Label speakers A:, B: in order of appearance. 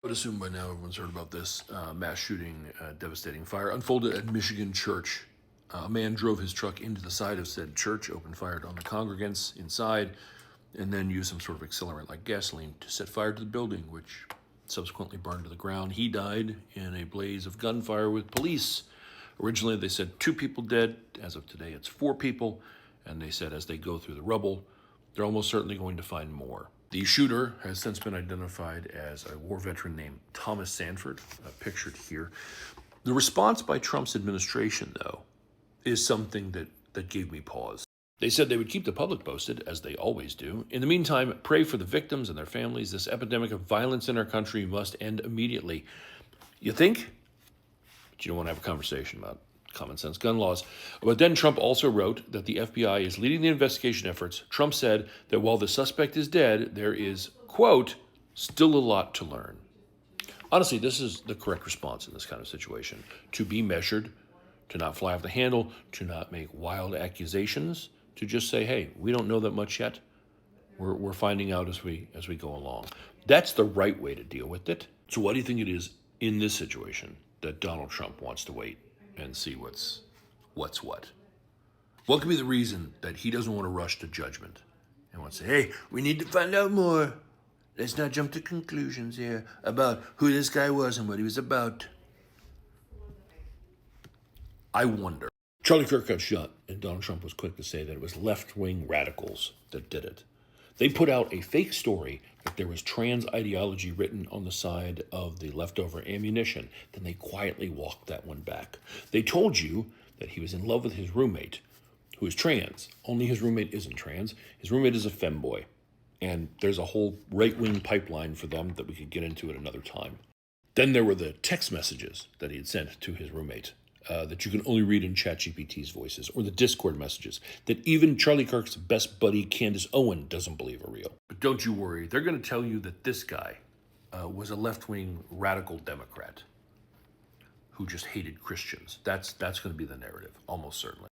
A: I would assume by now everyone's heard about this mass shooting, devastating fire unfolded at Michigan church. A man drove his truck into the side of said church, opened fire on the congregants inside, and then used some sort of accelerant like gasoline to set fire to the building, which subsequently burned to the ground. He died in a blaze of gunfire with police. Originally, they said 2 people dead. As of today, it's 4 people. And they said as they go through the rubble, they're almost certainly going to find more. The shooter has since been identified as a war veteran named Thomas Sanford, pictured here. The response by Trump's administration, though, is something that gave me pause. They said they would keep the public posted, as they always do. In the meantime, pray for the victims and their families. This epidemic of violence in our country must end immediately. You think? But you don't want to have a conversation about common sense gun laws. But then Trump also wrote that the FBI is leading the investigation efforts. Trump said that while the suspect is dead, there is, quote, still a lot to learn. Honestly, this is the correct response in this kind of situation. To be measured, to not fly off the handle, to not make wild accusations, to just say, hey, we don't know that much yet. We're finding out as we go along. That's the right way to deal with it. So what do you think it is in this situation that Donald Trump wants to wait and see what's what? What could be the reason that he doesn't want to rush to judgment and want to say, hey, we need to find out more. Let's not jump to conclusions here about who this guy was and what he was about. I wonder. Charlie Kirk got shot, and Donald Trump was quick to say that it was left-wing radicals that did it. They put out a fake story that there was trans ideology written on the side of the leftover ammunition. Then they quietly walked that one back. They told you that he was in love with his roommate, who is trans. Only his roommate isn't trans. His roommate is a femboy. And there's a whole right-wing pipeline for them that we could get into at another time. Then there were the text messages that he had sent to his roommate. That you can only read in ChatGPT's voices, or the Discord messages that even Charlie Kirk's best buddy Candace Owen doesn't believe are real. But don't you worry, they're going to tell you that this guy was a left-wing radical Democrat who just hated Christians. That's going to be the narrative, almost certainly.